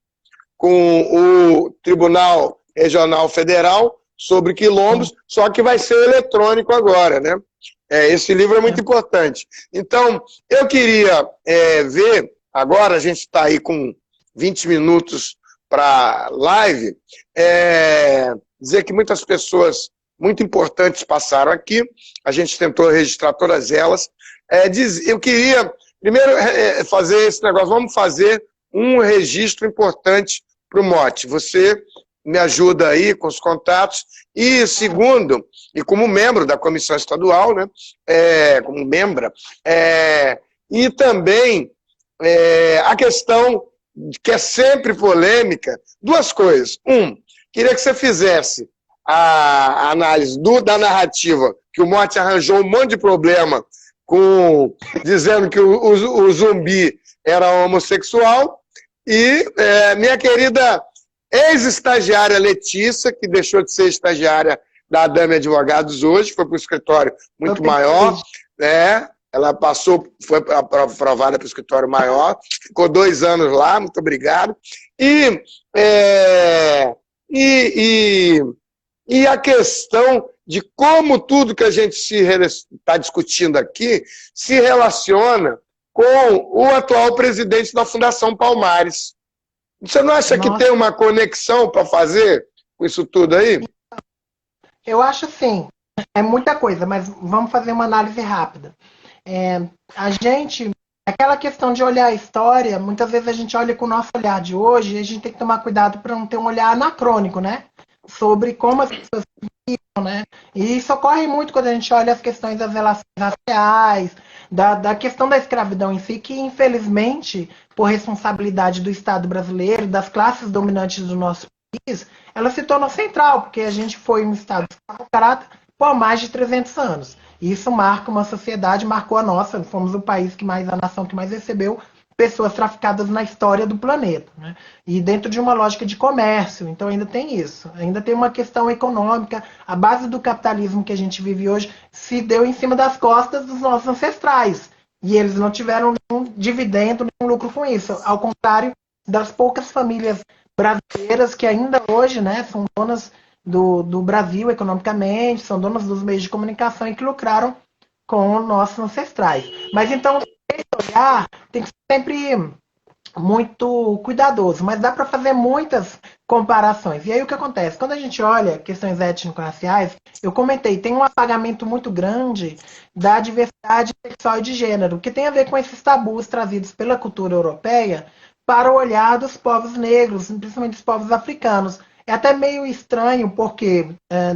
com o Tribunal Regional Federal sobre quilombos, só que vai ser eletrônico agora, né? Esse livro é muito importante. Então, eu queria ver, agora a gente está aí com 20 minutos para live, dizer que muitas pessoas muito importantes passaram aqui, a gente tentou registrar todas elas. Eu queria, primeiro, fazer esse negócio, vamos fazer um registro importante para o Mote. Você me ajuda aí com os contatos. E segundo, e como membro da comissão estadual, né, como membra, e também a questão que é sempre polêmica, duas coisas. Queria que você fizesse a análise da narrativa, que o Mote arranjou um monte de problema dizendo que o Zumbi era homossexual, e minha querida ex-estagiária Letícia, que deixou de ser estagiária da Adame Advogados hoje, foi para o escritório muito maior, né? Ela foi aprovada para o escritório maior, ficou 2 anos lá, muito obrigado. E a questão de como tudo que a gente está discutindo aqui se relaciona com o atual presidente da Fundação Palmares. Você não acha que tem uma conexão para fazer com isso tudo aí? Eu acho sim. É muita coisa, mas vamos fazer uma análise rápida. Aquela questão de olhar a história, muitas vezes a gente olha com o nosso olhar de hoje e a gente tem que tomar cuidado para não ter um olhar anacrônico, né? Sobre como as pessoas viviam, né? E isso ocorre muito quando a gente olha as questões das relações raciais, da questão da escravidão em si, que infelizmente, por responsabilidade do Estado brasileiro, das classes dominantes do nosso país, ela se tornou central, porque a gente foi um Estado escravocrata por mais de 300 anos. E isso marca uma sociedade, marcou a nossa, fomos a nação que mais recebeu pessoas traficadas na história do planeta, né? E dentro de uma lógica de comércio, então ainda tem isso, ainda tem uma questão econômica, a base do capitalismo que a gente vive hoje se deu em cima das costas dos nossos ancestrais, e eles não tiveram nenhum dividendo, nenhum lucro com isso, ao contrário das poucas famílias brasileiras que ainda hoje, né, são donas do Brasil economicamente, são donas dos meios de comunicação e que lucraram com nossos ancestrais. Mas então, esse olhar tem que ser sempre muito cuidadoso, mas dá para fazer muitas comparações. E aí o que acontece? Quando a gente olha questões étnico-raciais, eu comentei, tem um apagamento muito grande da diversidade sexual e de gênero, que tem a ver com esses tabus trazidos pela cultura europeia para o olhar dos povos negros, principalmente dos povos africanos. É até meio estranho, porque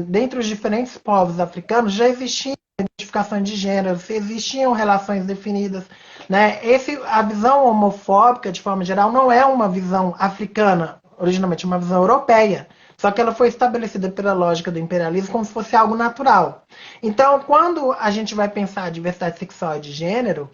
dentre os diferentes povos africanos já existiam identificações de gênero, existiam relações definidas, né? A visão homofóbica, de forma geral, não é uma visão africana, originalmente uma visão europeia, só que ela foi estabelecida pela lógica do imperialismo como se fosse algo natural. Então, quando a gente vai pensar a diversidade sexual e de gênero,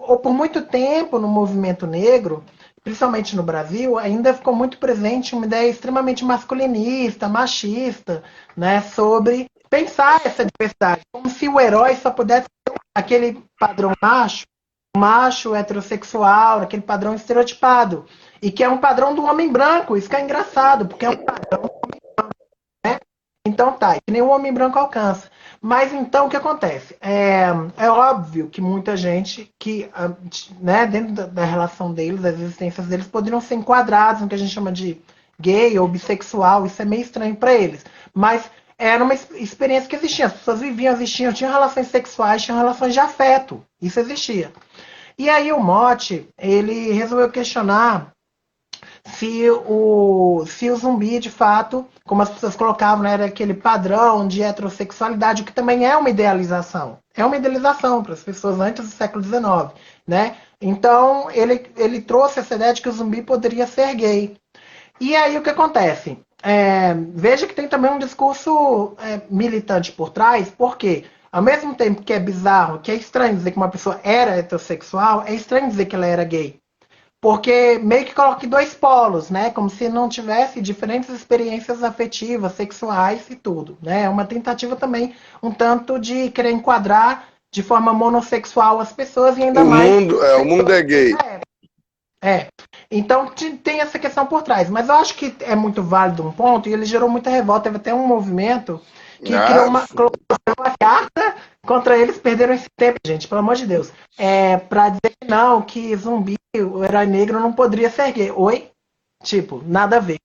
ou por muito tempo no movimento negro, principalmente no Brasil, ainda ficou muito presente uma ideia extremamente masculinista, machista, né, sobre pensar essa diversidade, como se o herói só pudesse ser aquele padrão macho heterossexual, aquele padrão estereotipado, e que é um padrão do homem branco. Isso que é engraçado, porque é um padrão do homem branco, né? Então tá, que nem o homem branco alcança. Mas então o que acontece? É óbvio que muita gente que, né, dentro da relação deles, das existências deles, poderiam ser enquadrados no que a gente chama de gay ou bissexual. Isso é meio estranho para eles. Mas era uma experiência que existia. As pessoas viviam, existiam, tinham relações sexuais, tinham relações de afeto. Isso existia. E aí o Mote, ele resolveu questionar se o Zumbi, de fato, como as pessoas colocavam, né, era aquele padrão de heterossexualidade, o que também é uma idealização. É uma idealização para as pessoas antes do século XIX, né? Então, ele trouxe essa ideia de que o Zumbi poderia ser gay. E aí, o que acontece? Veja que tem também um discurso militante por trás, porque, ao mesmo tempo que é bizarro, que é estranho dizer que uma pessoa era heterossexual, é estranho dizer que ela era gay. Porque meio que coloca dois polos, né? Como se não tivesse diferentes experiências afetivas, sexuais e tudo, né? É uma tentativa também um tanto de querer enquadrar de forma monossexual as pessoas e ainda mais... O mundo é gay. Então tem essa questão por trás. Mas eu acho que é muito válido um ponto, e ele gerou muita revolta. Teve até um movimento que criou uma carta contra eles, perderam esse tempo, gente, pelo amor de Deus. Pra dizer que não, que Zumbi, o herói negro, não poderia ser gay. Oi? Tipo, nada a ver.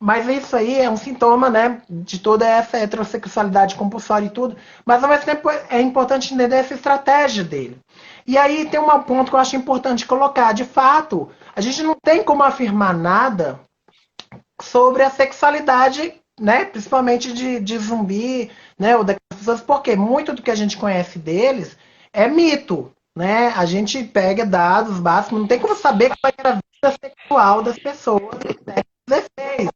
Mas isso aí é um sintoma, né, de toda essa heterossexualidade compulsória e tudo. Mas, ao mesmo tempo, é importante entender essa estratégia dele. E aí tem um ponto que eu acho importante colocar. De fato, a gente não tem como afirmar nada sobre a sexualidade, né, principalmente de zumbi, né, ou daquelas pessoas, porque muito do que a gente conhece deles é mito, né? A gente pega dados básicos, não tem como saber qual era a vida sexual das pessoas no século XVI.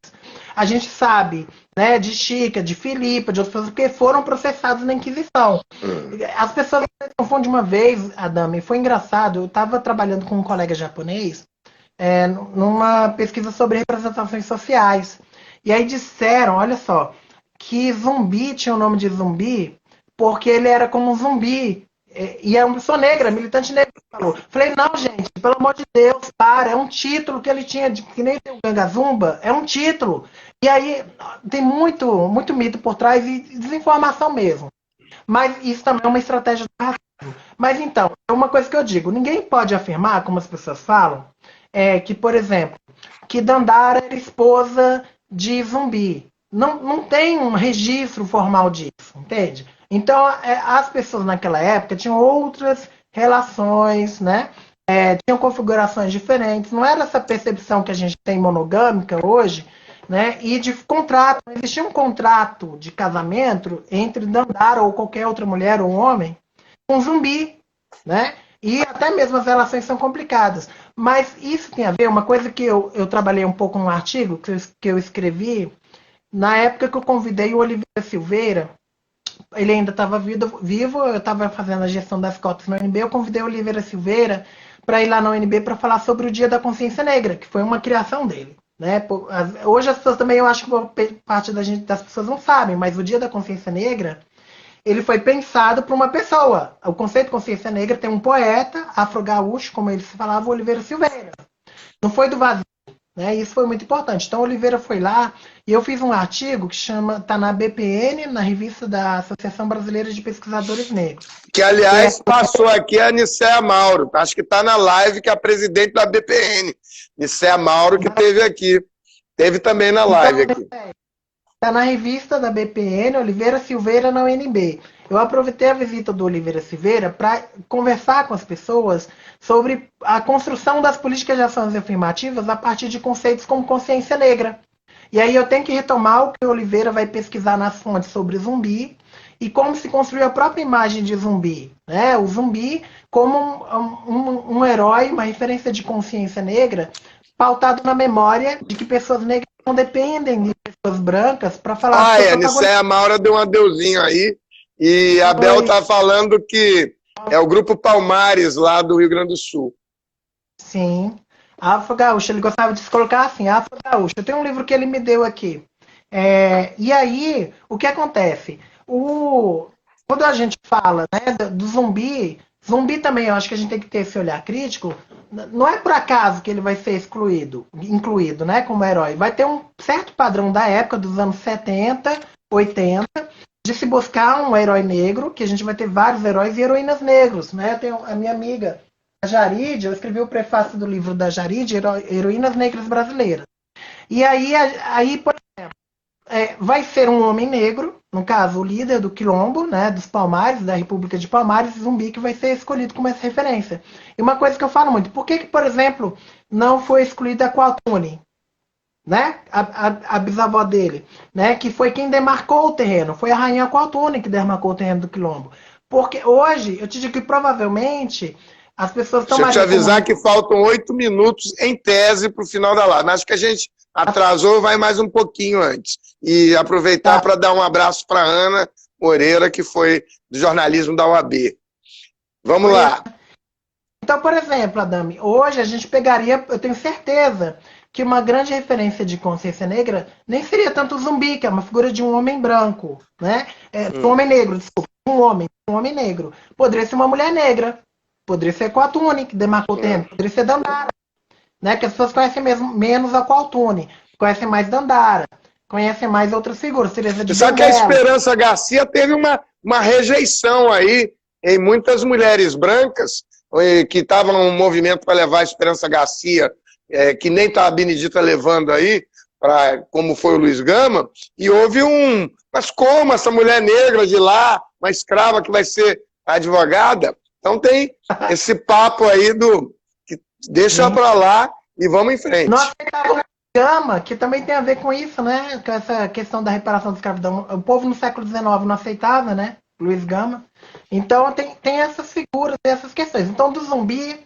A gente sabe, né, de Chica, de Filipa, de outras pessoas que foram processados na Inquisição. As pessoas confundem uma vez, Adame, foi engraçado, eu estava trabalhando com um colega japonês, numa pesquisa sobre representações sociais. E aí disseram, olha só, que zumbi tinha o nome de zumbi porque ele era como um zumbi. E é uma pessoa negra, militante negra, falou. Falei, não, gente, pelo amor de Deus, para, é um título que ele tinha, que nem tem o Ganga Zumba, é um título. E aí tem muito mito por trás e desinformação mesmo. Mas isso também é uma estratégia do racismo. Mas então, é uma coisa que eu digo, ninguém pode afirmar, como as pessoas falam, que, por exemplo, que Dandara era esposa de zumbi. Não tem um registro formal disso, entende? Então, as pessoas naquela época tinham outras relações, né? Tinham configurações diferentes. Não era essa percepção que a gente tem monogâmica hoje, né? E de contrato. Não existia um contrato de casamento entre Dandara ou qualquer outra mulher ou homem com zumbi, né? E até mesmo as relações são complicadas. Mas isso tem a ver, uma coisa que eu trabalhei um pouco num artigo que eu escrevi, na época que eu convidei o Oliveira Silveira, ele ainda estava vivo, eu estava fazendo a gestão das cotas no UNB, eu convidei o Oliveira Silveira para ir lá na UNB para falar sobre o Dia da Consciência Negra, que foi uma criação dele. Né? Hoje as pessoas também, eu acho que parte das pessoas não sabem, mas o Dia da Consciência Negra, ele foi pensado por uma pessoa. O conceito de consciência negra tem um poeta, afro-gaúcho, como ele se falava, Oliveira Silveira. Não foi do vazio. Né? Isso foi muito importante. Então, Oliveira foi lá e eu fiz um artigo que está na BPN, na revista da Associação Brasileira de Pesquisadores Negros. Que, aliás, passou aqui a Nicéia Mauro. Acho que está na live, que é a presidente da BPN. Nicéia Mauro, que esteve aqui. Teve também na live aqui. Está na revista da BPN, Oliveira Silveira na UNB. Eu aproveitei a visita do Oliveira Silveira para conversar com as pessoas sobre a construção das políticas de ações afirmativas a partir de conceitos como consciência negra. E aí eu tenho que retomar o que o Oliveira vai pesquisar nas fontes sobre zumbi e como se construiu a própria imagem de zumbi. Né? O zumbi como um herói, uma referência de consciência negra, pautado na memória de que pessoas negras não dependem de pessoas brancas para falar... a Nicéia Maura deu um adeuzinho aí. E a Bel está falando que é o Grupo Palmares, lá do Rio Grande do Sul. Sim. Afro-Gaúcho. Ele gostava de se colocar assim, Afro-Gaúcho. Eu tenho um livro que ele me deu aqui. E aí, o que acontece? Quando a gente fala, né, do zumbi também, eu acho que a gente tem que ter esse olhar crítico. Não é por acaso que ele vai ser incluído, né, como herói. Vai ter um certo padrão da época, dos anos 70, 80, de se buscar um herói negro, que a gente vai ter vários heróis e heroínas negros. Né? Eu tenho a minha amiga, a Jaride, eu escrevi o prefácio do livro da Jaride, Heroínas Negras Brasileiras. E aí por exemplo, vai ser um homem negro, no caso, o líder do Quilombo, né, dos Palmares, da República de Palmares, Zumbi, que vai ser escolhido como essa referência. E uma coisa que eu falo muito, por que, por exemplo, não foi excluída a Qualtune? Né? A bisavó dele, né? Que foi quem demarcou o terreno, foi a rainha Qualtune que demarcou o terreno do Quilombo. Porque hoje, eu te digo que provavelmente as pessoas estão... Deixa eu te avisar que faltam 8 minutos em tese para o final da live. Acho que a gente atrasou, vai mais um pouquinho antes. E aproveitar para dar um abraço para Ana Moreira, que foi do jornalismo da UAB. Vamos lá. Então, por exemplo, Adame, hoje a gente pegaria, eu tenho certeza que uma grande referência de consciência negra nem seria tanto o Zumbi, que é uma figura de um homem branco, né? Um homem negro, desculpa, um homem negro. Poderia ser uma mulher negra, poderia ser Qualtune, que demarcou o terreno, poderia ser Dandara, né? Que as pessoas conhecem menos a Qualtune, conhecem mais Dandara, conhecem mais outras figuras. Só que a Esperança Garcia teve uma rejeição aí em muitas mulheres brancas que estavam no movimento para levar a Esperança Garcia que nem está a Benedita levando aí, como foi o Luiz Gama, e houve mas como essa mulher negra de lá, uma escrava que vai ser advogada? Então tem esse papo aí que deixa para lá e vamos em frente. Nós aceitávamos Gama, que também tem a ver com isso, né? Com essa questão da reparação da escravidão. O povo no século XIX não aceitava, né? Luiz Gama. Então tem essas figuras, essas questões. Então, do zumbi,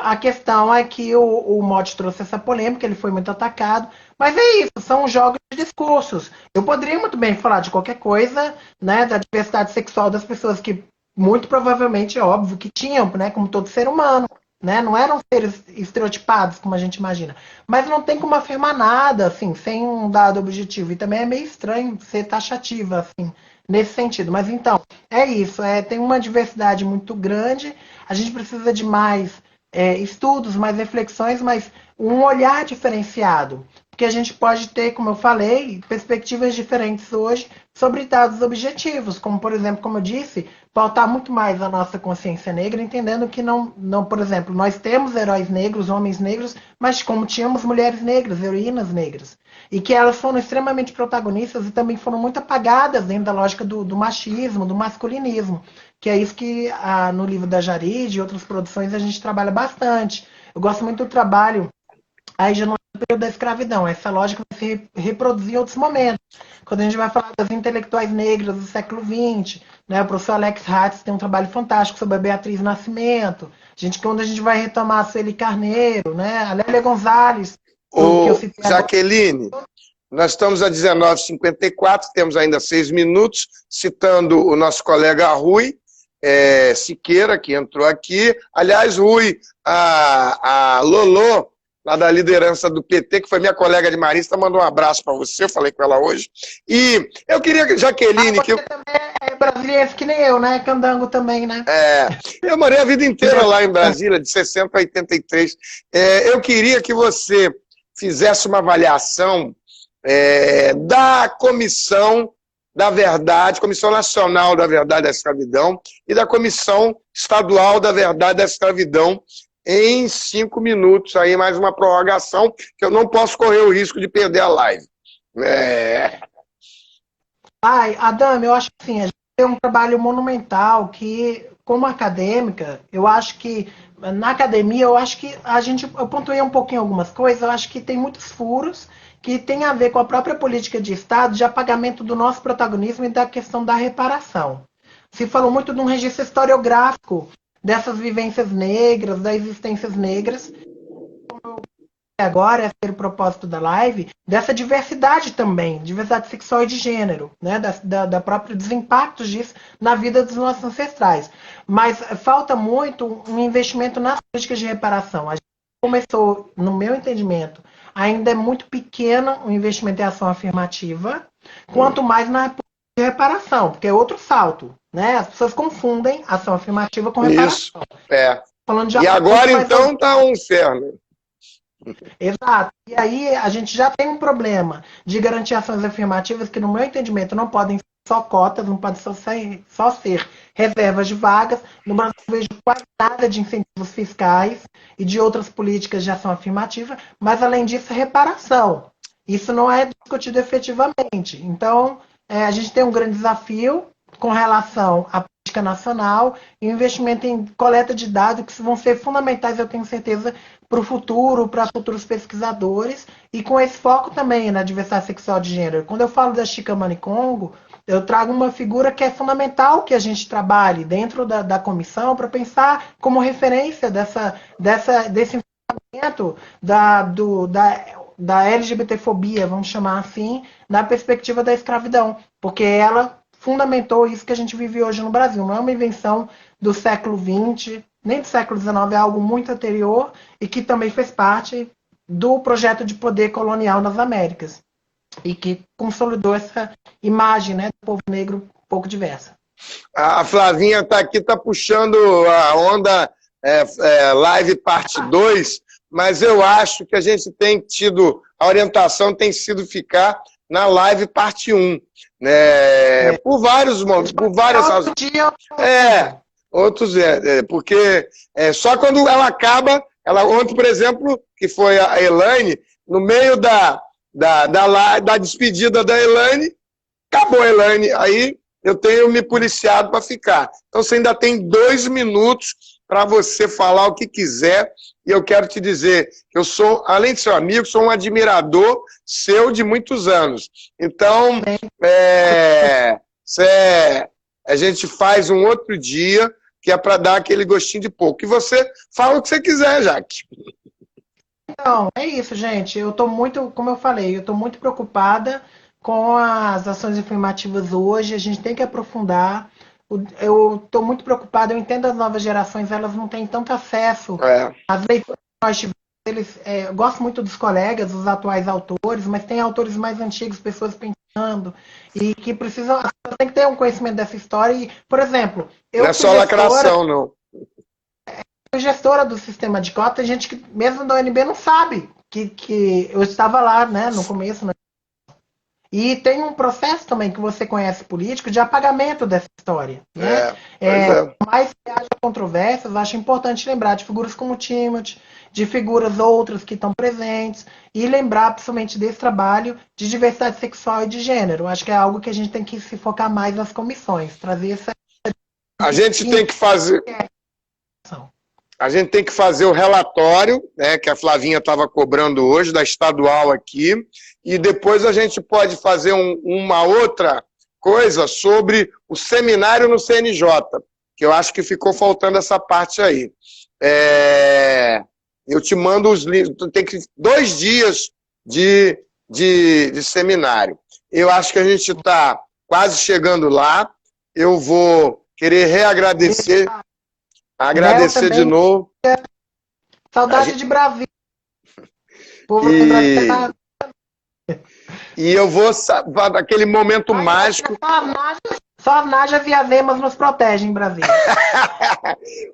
a questão é que o Motti trouxe essa polêmica, ele foi muito atacado. Mas é isso, são jogos de discursos. Eu poderia muito bem falar de qualquer coisa, né? Da diversidade sexual das pessoas que, muito provavelmente, é óbvio, que tinham, né? Como todo ser humano. Né? Não eram seres estereotipados, como a gente imagina. Mas não tem como afirmar nada, assim, sem um dado objetivo. E também é meio estranho ser taxativa, assim, nesse sentido. Mas então, é isso. Tem uma diversidade muito grande. A gente precisa de mais estudos, mais reflexões, mas um olhar diferenciado. Porque a gente pode ter, como eu falei, perspectivas diferentes hoje sobre dados objetivos, como, por exemplo, como eu disse, pautar muito mais a nossa consciência negra, entendendo que não, por exemplo, nós temos heróis negros, homens negros, mas como tínhamos mulheres negras, heroínas negras, e que elas foram extremamente protagonistas e também foram muito apagadas dentro da lógica do machismo, do masculinismo, que é isso que no livro da Jarid e outras produções a gente trabalha bastante. Eu gosto muito do trabalho aí já não é o período da escravidão. Essa lógica vai se reproduzir em outros momentos. Quando a gente vai falar das intelectuais negras do século XX, né, o professor Alex Hatz tem um trabalho fantástico sobre a Beatriz Nascimento. Quando a gente vai retomar a Sueli Carneiro, né, a Lélia Gonzalez, que eu citei Jaqueline, nós estamos a 19h54, temos ainda 6 minutos, citando o nosso colega Rui Siqueira, que entrou aqui. Aliás, Rui, a Lolo, lá da liderança do PT, que foi minha colega de Marista, mandou um abraço para você, eu falei com ela hoje. E eu queria, Jaqueline... Você também é brasileiro que nem eu, né? Candango também, né? Eu morei a vida inteira lá em Brasília, de 60 a 83. Eu queria que você fizesse uma avaliação da Comissão da Verdade, Comissão Nacional da Verdade da Escravidão e da Comissão Estadual da Verdade da Escravidão, em 5 minutos, aí mais uma prorrogação, que eu não posso correr o risco de perder a live. Adame, eu acho que sim, a gente tem um trabalho monumental que, como acadêmica, eu acho que, na academia, eu acho que eu pontuei um pouquinho algumas coisas, eu acho que tem muitos furos que tem a ver com a própria política de Estado de apagamento do nosso protagonismo e da questão da reparação. Se falou muito de um registro historiográfico dessas vivências negras, das existências negras. Agora, esse é o propósito da live, dessa diversidade também, diversidade sexual e de gênero, né? da própria dos impactos disso na vida dos nossos ancestrais. Mas falta muito um investimento nas políticas de reparação. A gente começou, no meu entendimento, ainda é muito pequeno o investimento em ação afirmativa, quanto mais na de reparação, porque é outro salto, né? As pessoas confundem ação afirmativa com reparação. Isso, Falando de agora, então, está um inferno. Exato. E aí a gente já tem um problema de garantir ações afirmativas que, no meu entendimento, não podem ser só cotas, não podem só ser reservas de vagas. No Brasil, eu vejo quase nada de incentivos fiscais e de outras políticas de ação afirmativa, mas, além disso, reparação. Isso não é discutido efetivamente. Então, a gente tem um grande desafio com relação à política nacional e o investimento em coleta de dados que vão ser fundamentais, eu tenho certeza, para o futuro, para futuros pesquisadores, e com esse foco também na diversidade sexual de gênero. Quando eu falo da Chika Manicongo, eu trago uma figura que é fundamental que a gente trabalhe dentro da comissão para pensar como referência desse enfrentamento da LGBTfobia, vamos chamar assim, na perspectiva da escravidão, porque ela fundamentou isso que a gente vive hoje no Brasil. Não é uma invenção do século XX, nem do século XIX, é algo muito anterior e que também fez parte do projeto de poder colonial nas Américas e que consolidou essa imagem, né, do povo negro um pouco diversa. A Flavinha está aqui, está puxando a onda live parte 2, mas eu acho que a gente tem tido, a orientação tem sido ficar na live parte 1, né? Por vários motivos, por várias razões. Outros porque só quando ela acaba, ontem, por exemplo, que foi a Elaine, no meio da despedida da Elaine, acabou a Elaine, aí eu tenho me policiado para ficar. Então você ainda tem 2 minutos para você falar o que quiser, e eu quero te dizer que eu sou, além de seu amigo, sou um admirador seu de muitos anos. Então, a gente faz um outro dia, que é para dar aquele gostinho de pouco. E você fala o que você quiser, Jaque. Então, é isso, gente. Eu estou muito, como eu falei, eu estou muito preocupada com as ações afirmativas hoje. A gente tem que aprofundar. Eu estou muito preocupada. Eu entendo as novas gerações, elas não têm tanto acesso às leituras que nós tivemos. Eu gosto muito dos colegas, dos atuais autores, mas tem autores mais antigos, pessoas pensando, e que precisam, tem que ter um conhecimento dessa história. E, por exemplo, eu não é só lacração, não. Gestora do sistema de cota, tem gente que, mesmo da UNB, não sabe que eu estava lá, né, no começo. Né? E tem um processo também que você conhece político de apagamento dessa história. Né? Mais que haja controvérsias, acho importante lembrar de figuras como Timothy, de figuras outras que estão presentes, e lembrar principalmente desse trabalho de diversidade sexual e de gênero. Acho que é algo que a gente tem que se focar mais nas comissões, trazer essa... A gente tem que fazer... A gente tem que fazer o relatório, né, que a Flavinha estava cobrando hoje, da estadual aqui, e depois a gente pode fazer uma outra coisa sobre o seminário no CNJ, que eu acho que ficou faltando essa parte aí. Eu te mando os livros, tem que 2 dias de seminário. Eu acho que a gente está quase chegando lá. Eu vou querer reagradecer... Agradecer de novo. Saudade de Brasília. E eu vou daquele momento mágico. Só as najas e as emas nos protegem em Brasília.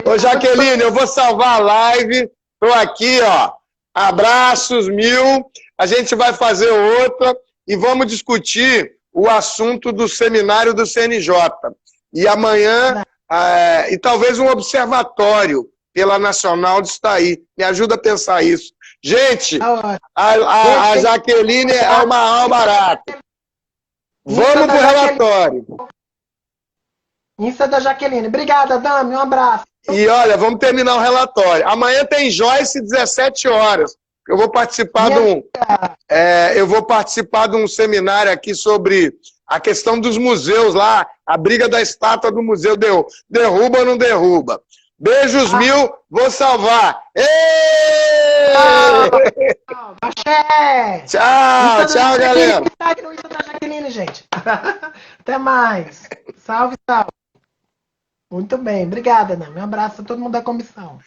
Ô, Jaqueline, eu vou salvar a live. Estou aqui, ó. Abraços 1000. A gente vai fazer outra e vamos discutir o assunto do seminário do CNJ. E amanhã... e talvez um observatório pela Nacional de Itaí. Me ajuda a pensar isso. Gente, a Jaqueline é uma alma barata. Vamos pro relatório. Isso é da Jaqueline. Obrigada, Dami. Um abraço. E olha, vamos terminar o relatório. Amanhã tem Joyce, 17 horas. Eu vou participar de um seminário aqui sobre a questão dos museus lá, a briga da estátua do museu, derruba ou não derruba? Beijos 1000, vou salvar. Tchau, tchau, galera. No Insta da Jaqueline, gente. Até mais. Salve, salve. Muito bem, obrigada, Nami. Um abraço a todo mundo da comissão.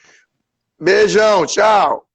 Beijão, tchau.